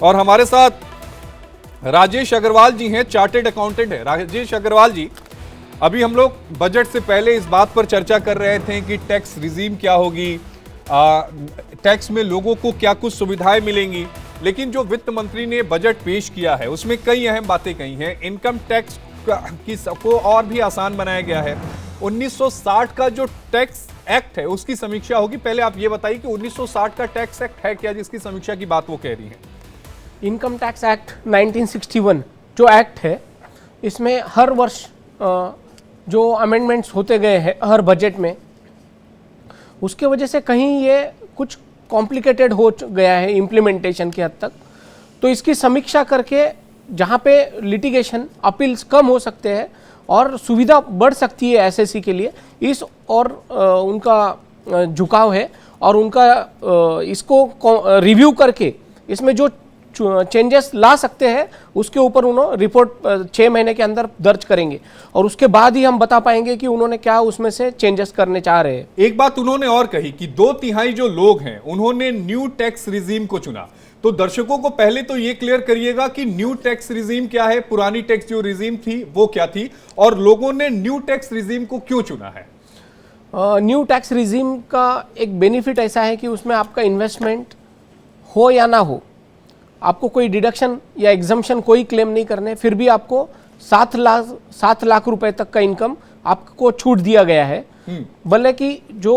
और हमारे साथ राजेश अग्रवाल जी हैं, चार्टेड अकाउंटेंट है। राजेश अग्रवाल जी, अभी हम लोग बजट से पहले इस बात पर चर्चा कर रहे थे कि टैक्स रिजीम क्या होगी, टैक्स में लोगों को क्या कुछ सुविधाएं मिलेंगी, लेकिन जो वित्त मंत्री ने बजट पेश किया है उसमें कई अहम बातें कही हैं। इनकम टैक्स को और भी आसान बनाया गया है। 1960 का जो टैक्स एक्ट है उसकी समीक्षा होगी। पहले आप ये बताइए कि 1960 का टैक्स एक्ट है क्या जिसकी समीक्षा की बात वो कह रही है? इनकम टैक्स एक्ट 1961 जो एक्ट है, इसमें हर वर्ष जो अमेंडमेंट्स होते गए हैं हर बजट में, उसके वजह से कहीं ये कुछ कॉम्प्लिकेटेड हो गया है इम्प्लीमेंटेशन की हद तक। तो इसकी समीक्षा करके जहाँ पे लिटिगेशन अपील्स कम हो सकते हैं और सुविधा बढ़ सकती है एसएससी के लिए, इस और उनका झुकाव है और उनका इसको रिव्यू करके इसमें जो चेंजेस ला सकते हैं उसके ऊपर उन्होंने रिपोर्ट 6 महीने के अंदर दर्ज करेंगे और उसके बाद ही हम बता पाएंगे कि उन्होंने क्या उसमें से चेंजेस करने चाह रहे हैं। एक बात उन्होंने और कही कि 2/3 जो लोग हैं उन्होंने न्यू टैक्स रिजीम को चुना। तो दर्शकों को पहले तो ये क्लियर करिएगा कि न्यू टैक्स रिजीम क्या है, पुरानी टैक्स जो रिजीम थी वो क्या थी, और लोगों ने न्यू टैक्स रिजीम को क्यों चुना है? न्यू टैक्स रिजीम का एक बेनिफिट ऐसा है कि उसमें आपका इन्वेस्टमेंट हो या ना हो, आपको कोई डिडक्शन या एग्जम्पशन कोई क्लेम नहीं करने, फिर भी आपको 7 लाख रुपए तक का इनकम आपको छूट दिया गया है। भले कि जो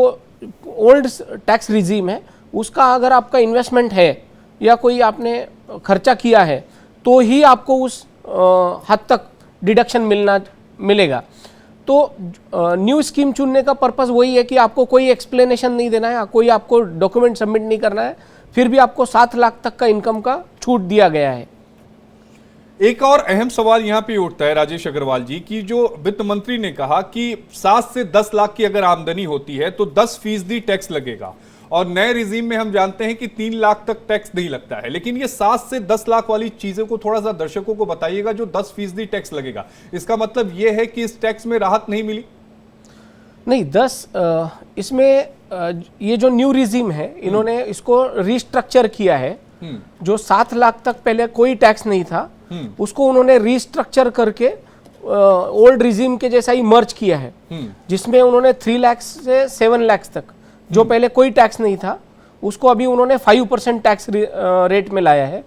ओल्ड टैक्स रिजीम है उसका अगर आपका इन्वेस्टमेंट है या कोई आपने खर्चा किया है तो ही आपको उस हद तक डिडक्शन मिलेगा। तो न्यू स्कीम चुनने का पर्पस वही है कि आपको कोई एक्सप्लेनेशन नहीं देना है, कोई आपको डॉक्यूमेंट सबमिट नहीं करना है, फिर भी आपको 7 लाख तक का इनकम का छूट दिया गया है। एक और अहम सवाल यहां पे उठता है राजेश अग्रवाल जी की, जो वित्त मंत्री ने कहा कि 7 से 10 लाख की अगर आमदनी होती है तो 10% टैक्स लगेगा, और नए रिजीम में हम जानते हैं कि 3 लाख तक टैक्स नहीं लगता है। लेकिन ये 7 से 10 लाख वाली चीजों को थोड़ा सा दर्शकों को बताइएगा, जो 10% टैक्स लगेगा, इसका मतलब यह है कि इस टैक्स में राहत नहीं मिली? नहीं, इसमें ये जो न्यू रिजीम है इन्होंने इसको रिस्ट्रक्चर किया है। जो 7 लाख तक पहले कोई टैक्स नहीं था उसको उन्होंने रिस्ट्रक्चर करके ओल्ड रिजीम के जैसा ही मर्ज किया है, जिसमें उन्होंने 3 लाख से 7 लाख तक जो पहले कोई टैक्स नहीं था उसको अभी उन्होंने 5% टैक्स रेट में लाया है।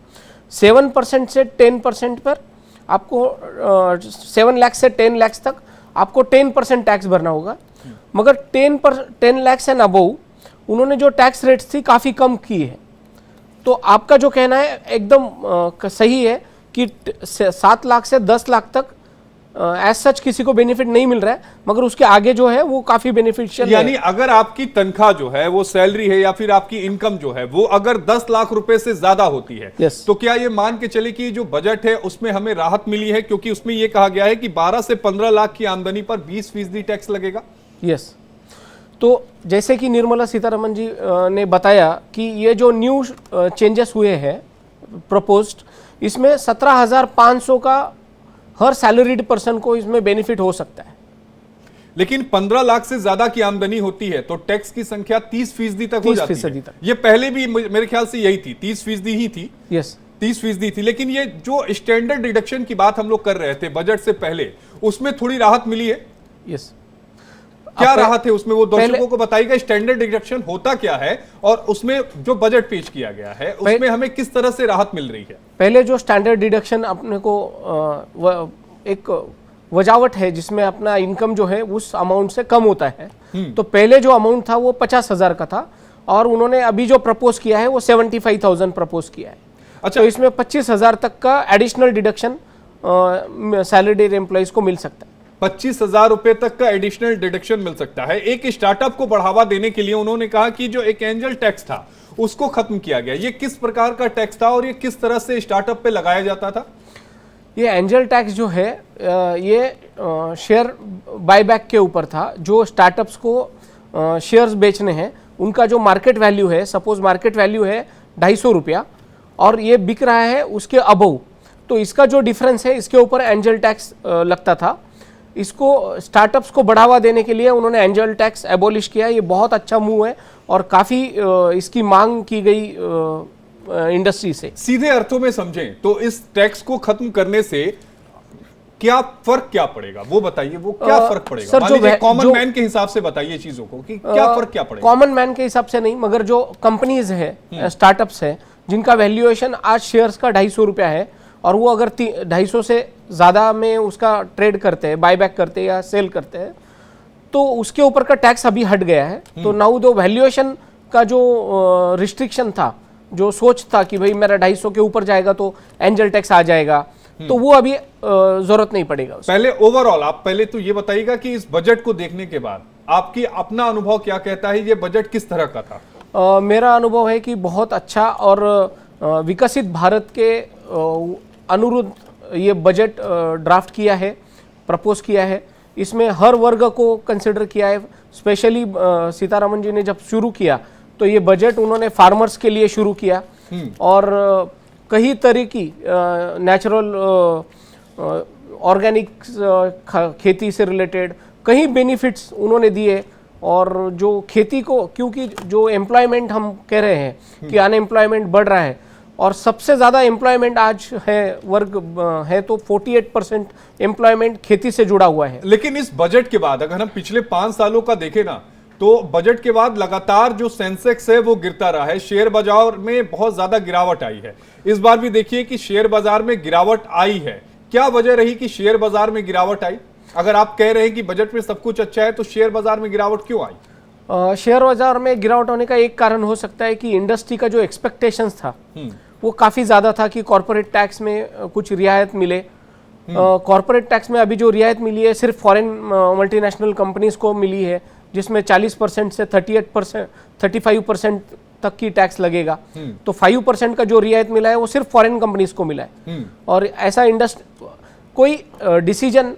7% से 10% पर आपको 7 लाख से 10 लाख तक आपको 10% टैक्स भरना होगा, मगर 10 लाख एंड अबव उन्होंने जो टैक्स रेट्स थी काफ़ी कम की है। तो आपका जो कहना है एकदम सही है कि 7 लाख से 10 लाख तक एज सच किसी को बेनिफिट नहीं मिल रहा है, मगर उसके आगे जो है वो काफी बेनिफिशियल है। यानी अगर आपकी तनख्वाह जो है वो सैलरी है या फिर आपकी इनकम जो है वो अगर 10 लाख रुपए से ज्यादा होती है, तो क्या ये मान के चले कि जो बजट है उसमें हमें राहत मिली है? क्योंकि उसमें ये कहा गया है कि 12 से 15 लाख की आमदनी पर 20% टैक्स लगेगा। यस, तो जैसे कि निर्मला सीतारमण जी ने बताया कि ये जो न्यू चेंजेस हुए हैं प्रपोज्ड, इसमें 17,500 का हर सैलरीड पर्सन को इसमें बेनिफिट हो सकता है। लेकिन 15 लाख से ज्यादा की आमदनी होती है तो टैक्स की संख्या 30% तक हो जाती है। ये पहले भी मेरे ख्याल से यही थी, 30% ही थी। यस, 30% थी। लेकिन ये जो स्टैंडर्ड डिडक्शन की बात हम लोग कर रहे थे बजट से पहले, उसमें थोड़ी राहत मिली है। यस, क्या राहत है उसमें, वो दर्शकों को बताइएगा। स्टैंडर्ड डिडक्शन होता क्या है और उसमें जो बजट पेश किया गया है उसमें हमें किस तरह से राहत मिल रही है? पहले जो स्टैंडर्ड डिडक्शन अपने को एक वजावट है जिसमें अपना इनकम जो है उस अमाउंट से कम होता है। तो पहले जो अमाउंट था वो 50,000 का था और उन्होंने अभी जो प्रपोज किया है वो 75,000 प्रपोज किया है। अच्छा, तो इसमें 25,000 तक का एडिशनल डिडक्शन सैलरीड एम्प्लॉइज को मिल सकता है। 25,000 रुपए तक का एडिशनल डिडक्शन मिल सकता है। एक स्टार्टअप को बढ़ावा देने के लिए उन्होंने कहा कि जो एक एंजल टैक्स था उसको खत्म किया गया। ये किस प्रकार का टैक्स था और ये किस तरह से स्टार्टअप पे लगाया जाता था? ये एंजल टैक्स जो है ये शेयर बायबैक के ऊपर था। जो स्टार्टअप्स को शेयर्स बेचने हैं उनका जो मार्केट वैल्यू है, सपोज मार्केट वैल्यू है 250 रुपया और ये बिक रहा है उसके अबव, तो इसका जो डिफरेंस है इसके ऊपर एंजल टैक्स लगता था। इसको स्टार्टअप्स को बढ़ावा देने के लिए उन्होंने एंजल टैक्स एबॉलिश किया। ये बहुत अच्छा मूव है और काफ़ी इसकी मांग की गई इंडस्ट्री से। सीधे अर्थों में समझें तो इस टैक्स को खत्म करने से क्या फर्क क्या पड़ेगा, वो बताइए, वो क्या फर्क पड़ेगा? सर, मान जो लीजिए कॉमन मैन के हिसाब से बताइए चीजों को कि क्या फर्क क्या पड़ेगा। कॉमन मैन के हिसाब से नहीं, मगर जो कंपनीज है, स्टार्टअप्स है, जिनका वैल्यूएशन आज शेयर्स का 250 रुपया है और वो अगर 250 से ज़्यादा में उसका ट्रेड करते हैं, बायबैक करते हैं या सेल करते हैं, तो उसके ऊपर का टैक्स अभी हट गया है। तो नाउ दो वैल्यूएशन का जो रिस्ट्रिक्शन था, जो सोच था कि भाई मेरा 250 के ऊपर जाएगा तो एंजल टैक्स आ जाएगा, तो वो अभी जरूरत नहीं पड़ेगा। पहले ओवरऑल आप पहले तो ये बताइएगा कि इस बजट को देखने के बाद आपकी अपना अनुभव क्या कहता है, ये बजट किस तरह का था? मेरा अनुभव है कि बहुत अच्छा और विकसित भारत के अनुरूप ये बजट ड्राफ्ट किया है, प्रपोज किया है। इसमें हर वर्ग को कंसिडर किया है। स्पेशली सीतारमण जी ने जब शुरू किया तो ये बजट उन्होंने फार्मर्स के लिए शुरू किया और कई तरह की नेचुरल ऑर्गेनिक खेती से रिलेटेड कई बेनिफिट्स उन्होंने दिए। और जो खेती को, क्योंकि जो एम्प्लॉयमेंट हम कह रहे हैं कि अनएम्प्लॉयमेंट बढ़ रहा है और सबसे ज़्यादा एम्प्लॉयमेंट आज है वर्ग है, तो 48% एम्प्लॉयमेंट खेती से जुड़ा हुआ है। लेकिन इस बजट के बाद अगर हम पिछले 5 सालों का देखें ना, तो बजट के बाद लगातार जो सेंसेक्स है वो गिरता रहा है, शेयर बाजार में बहुत ज्यादा गिरावट आई है। इस बार भी देखिए कि शेयर बाजार में गिरावट आई है। क्या वजह रही कि शेयर बाजार में गिरावट आई? अगर आप कह रहे हैं कि बजट में सब कुछ अच्छा है तो शेयर बाजार में गिरावट क्यों आई? शेयर बाजार में गिरावट होने का एक कारण हो सकता है कि इंडस्ट्री का जो एक्सपेक्टेशंस था वो काफी ज्यादा था कि कॉर्पोरेट टैक्स में कुछ रियायत मिले। कॉर्पोरेट टैक्स में अभी जो रियायत मिली है सिर्फ फॉरेन मल्टीनेशनल कंपनीज को मिली है, जिसमें 40% से 35% तक की टैक्स लगेगा। तो 5% का जो रियायत मिला है वो सिर्फ फॉरेन कंपनीज को मिला है। और ऐसा कोई डिसीजन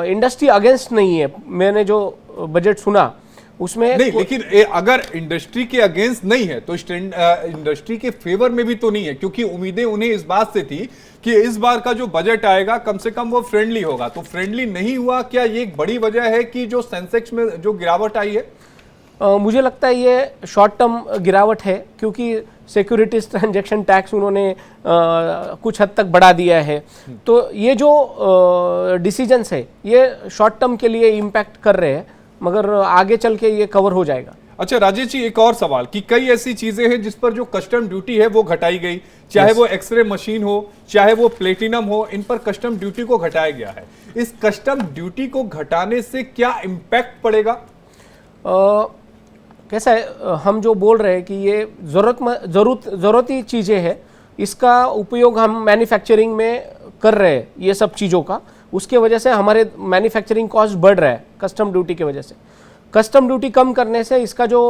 इंडस्ट्री अगेंस्ट नहीं है। मैंने जो बजट सुना उसमें नहीं, लेकिन अगर इंडस्ट्री के अगेंस्ट नहीं है तो इंडस्ट्री के फेवर में भी तो नहीं है, क्योंकि उम्मीदें उन्हें इस बात से थी कि इस बार का जो बजट आएगा कम से कम वो फ्रेंडली होगा। तो फ्रेंडली नहीं हुआ, क्या ये एक बड़ी वजह है कि जो सेंसेक्स में जो गिरावट आई है? मुझे लगता है ये शॉर्ट टर्म गिरावट है, क्योंकि सिक्योरिटीज ट्रांजैक्शन टैक्स उन्होंने कुछ हद तक बढ़ा दिया है। तो ये जो डिसीजंस है ये शॉर्ट टर्म के लिए इम्पैक्ट कर रहे हैं, मगर आगे चल के ये कवर हो जाएगा। अच्छा राजेश जी, एक और सवाल कि कई ऐसी चीजें हैं जिस पर जो कस्टम ड्यूटी है वो घटाई गई, चाहे वो एक्सरे मशीन हो, चाहे वो प्लेटिनम हो, इन पर कस्टम ड्यूटी को घटाया गया है। इस कस्टम ड्यूटी को घटाने से क्या इम्पैक्ट पड़ेगा? कैसा है, हम जो बोल रहे हैं कि ये ज़रूरती चीज़ें हैं, इसका उपयोग हम मैन्युफैक्चरिंग में कर रहे हैं ये सब चीज़ों का, उसके वजह से हमारे मैन्युफैक्चरिंग कॉस्ट बढ़ रहा है कस्टम ड्यूटी की वजह से। कस्टम ड्यूटी कम करने से इसका जो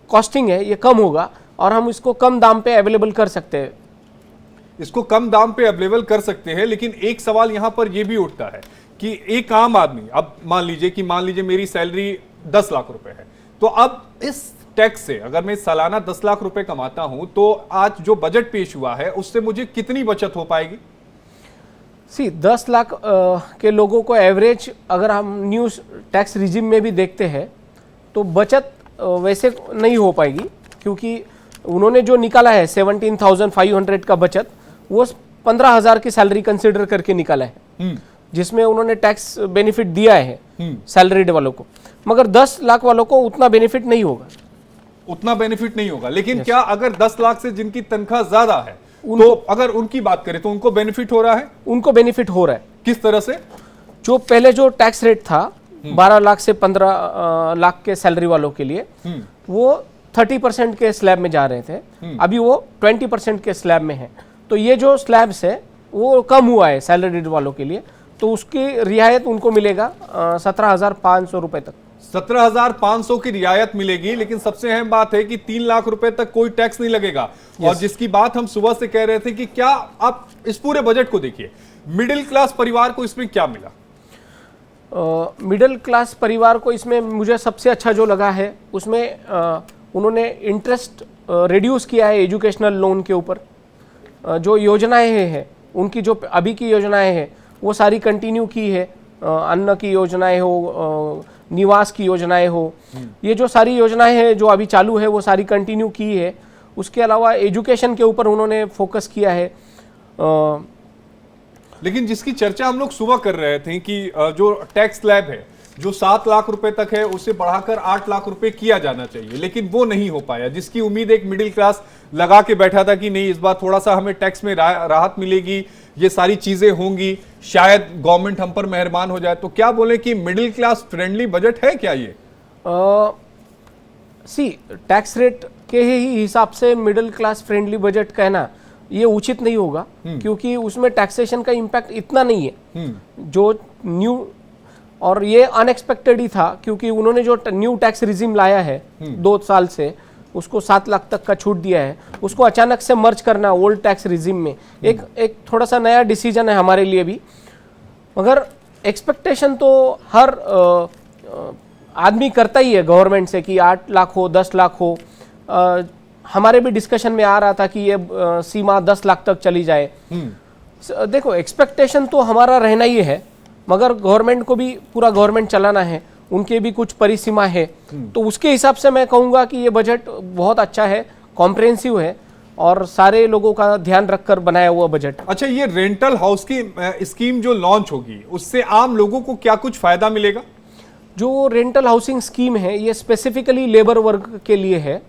कॉस्टिंग है ये कम होगा और हम इसको कम दाम पे अवेलेबल कर सकते हैं। इसको कम दाम पे अवेलेबल कर सकते हैं, लेकिन एक सवाल यहां पर यह भी उठता है कि एक आम आदमी, अब मान लीजिए मेरी सैलरी 10 लाख रुपए है, तो अब इस टैक्स से अगर मैं सालाना 10 लाख रुपए कमाता हूं तो आज जो बजट पेश हुआ है उससे मुझे कितनी बचत हो पाएगी? 10 लाख के लोगों को एवरेज अगर हम न्यू टैक्स रिजिम में भी देखते हैं तो बचत वैसे नहीं हो पाएगी, क्योंकि उन्होंने जो निकाला है 17,500 का बचत, वो 15,000 की सैलरी कंसिडर करके निकाला है, जिसमें उन्होंने टैक्स बेनिफिट दिया है सैलरीड वालों को, मगर 10 लाख वालों को उतना बेनिफिट नहीं होगा। उतना बेनिफिट नहीं होगा, लेकिन क्या अगर 10 लाख से जिनकी तनख्वाह ज्यादा है तो अगर उनकी बात करें तो उनको बेनिफिट हो रहा है? उनको बेनिफिट हो रहा है। किस तरह से? जो पहले जो टैक्स रेट था 12 लाख से 15 लाख के सैलरी वालों के लिए, वो 30% के स्लैब में जा रहे थे, अभी वो 20% के स्लैब में है। तो ये जो स्लैब्स है वो कम हुआ है सैलरीड वालों के लिए, तो उसकी रियायत उनको मिलेगा 17,500 रुपए तक। 17,500 की रियायत मिलेगी, लेकिन सबसे अहम बात है कि 3 लाख रुपए तक कोई टैक्स नहीं लगेगा। और जिसकी बात हम सुबह से कह रहे थे कि क्या आप इस पूरे बजट को देखिए, मिडिल क्लास परिवार को इसमें क्या मिला? मिडिल क्लास परिवार को इसमें मुझे सबसे अच्छा जो लगा है उसमें उन्होंने इंटरेस्ट रिड्यूस किया है एजुकेशनल लोन के ऊपर। जो योजनाएं हैं उनकी, जो अभी की योजनाएं हैं वो सारी कंटिन्यू की है। अन्न की योजनाएं हो, निवास की योजनाएं हो, ये जो सारी योजनाएं हैं जो अभी चालू है वो सारी कंटिन्यू की है। उसके अलावा एजुकेशन के ऊपर उन्होंने फोकस किया है। लेकिन जिसकी चर्चा हम लोग सुबह कर रहे थे कि जो टैक्स स्लैब है जो 7 लाख रुपए तक है उसे बढ़ाकर 8 लाख रुपए किया जाना चाहिए, लेकिन वो नहीं हो पाया, जिसकी उम्मीद एक मिडिल क्लास लगा के बैठा था कि नहीं इस बार थोड़ा सा हमें टैक्स में राहत मिलेगी, ये सारी चीजें होंगी, शायद गवर्नमेंट हम पर मेहरबान हो जाए। तो क्या बोले कि मिडिल क्लास फ्रेंडली बजट है क्या ये? टैक्स रेट के ही हिसाब से मिडिल क्लास फ्रेंडली बजट कहना ये उचित नहीं होगा, क्योंकि उसमें टैक्सेशन का इम्पैक्ट इतना नहीं है जो न्यू, और ये अनएक्सपेक्टेड ही था क्योंकि उन्होंने जो न्यू टैक्स रिजीम लाया है 2 साल से, उसको 7 लाख तक का छूट दिया है, उसको अचानक से मर्ज करना ओल्ड टैक्स रिजीम में एक थोड़ा सा नया डिसीजन है हमारे लिए भी। मगर एक्सपेक्टेशन तो हर आदमी करता ही है गवर्नमेंट से कि 8 लाख हो 10 लाख हो। हमारे भी डिस्कशन में आ रहा था कि ये सीमा 10 लाख तक चली जाए। देखो एक्सपेक्टेशन तो हमारा रहना ही है, मगर गवर्नमेंट को भी पूरा गवर्नमेंट चलाना है, उनके भी कुछ परिसीमा है, तो उसके हिसाब से मैं कहूँगा कि ये बजट बहुत अच्छा है, कॉम्प्रिहेंसिव है और सारे लोगों का ध्यान रखकर बनाया हुआ बजट। अच्छा, ये रेंटल हाउस की स्कीम जो लॉन्च होगी उससे आम लोगों को क्या कुछ फायदा मिलेगा? जो रेंटल हाउसिंग स्कीम है ये स्पेसिफिकली लेबर वर्ग के लिए है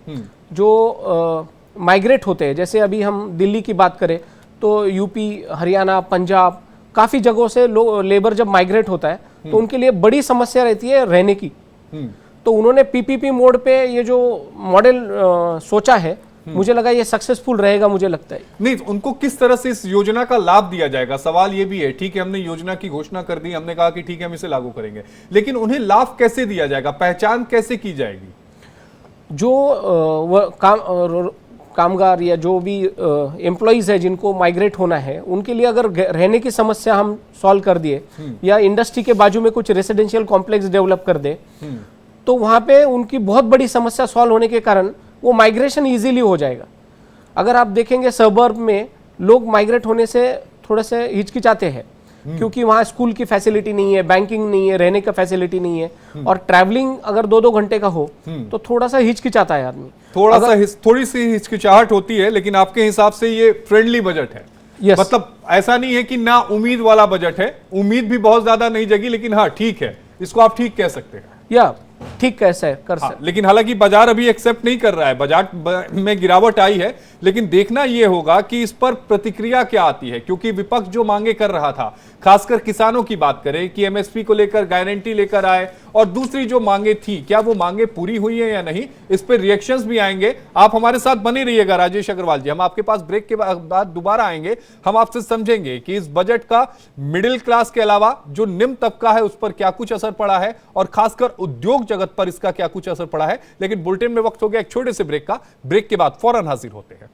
जो माइग्रेट होते हैं। जैसे अभी हम दिल्ली की बात करें तो यूपी, हरियाणा, पंजाब, काफ़ी जगहों से लेबर जब माइग्रेट होता है तो उनके लिए बड़ी समस्या रहती है रहने की। तो उन्होंने पीपीपी मोड पे ये जो मॉडल सोचा है, मुझे लगा ये सक्सेसफुल रहेगा, मुझे लगता है। नहीं, उनको किस तरह से इस योजना का लाभ दिया जाएगा, सवाल ये भी है। ठीक है, हमने योजना की घोषणा कर दी, हमने कहा कि ठीक है हम इसे लागू करेंगे, लेकिन उन्हें लाभ कैसे दिया जाएगा, पहचान कैसे की जाएगी? जो कामगार या जो भी एम्प्लॉइज है जिनको माइग्रेट होना है, उनके लिए अगर रहने की समस्या हम सॉल्व कर दिए या इंडस्ट्री के बाजू में कुछ रेसिडेंशियल कॉम्प्लेक्स डेवलप कर दे, तो वहाँ पे उनकी बहुत बड़ी समस्या सॉल्व होने के कारण वो माइग्रेशन इजीली हो जाएगा। अगर आप देखेंगे सबर्ब में लोग माइग्रेट होने से थोड़े से हिचकिचाते हैं क्योंकि वहाँ स्कूल की फैसिलिटी नहीं है, बैंकिंग नहीं है, रहने का फैसिलिटी नहीं है, और ट्रैवलिंग अगर 2-2 घंटे का हो तो थोड़ा सा हिचकिचाता है आदमी, थोड़ी सी हिचकिचाहट होती है। लेकिन आपके हिसाब से ये फ्रेंडली बजट है? yes. मतलब ऐसा नहीं है कि ना उम्मीद वाला बजट है, उम्मीद भी बहुत ज्यादा नहीं जगी, लेकिन हाँ ठीक है, इसको आप ठीक कह सकते हैं। या ठीक कैसे कर सकते। लेकिन हालांकि बाजार अभी एक्सेप्ट नहीं कर रहा है, बाजार में गिरावट आई है, लेकिन देखना यह होगा कि इस पर प्रतिक्रिया क्या आती है, क्योंकि विपक्ष जो मांगे कर रहा था, खासकर किसानों की बात करें कि एमएसपी को लेकर गारंटी लेकर आए, और दूसरी जो मांगे थी, क्या वो मांगे पूरी हुई है या नहीं, इस पर रिएक्शंस भी आएंगे। आप हमारे साथ बने रहिएगा राजेश अग्रवाल जी, हम आपके पास ब्रेक के बाद दोबारा आएंगे, हम आपसे समझेंगे कि इस बजट का मिडिल क्लास के अलावा जो निम्न तबका है उस पर क्या कुछ असर पड़ा है, और खासकर उद्योग जगत पर इसका क्या कुछ असर पड़ा है। लेकिन बुलेटिन में वक्त हो गया एक छोटे से ब्रेक का, ब्रेक के बाद फौरन हाजिर होते हैं।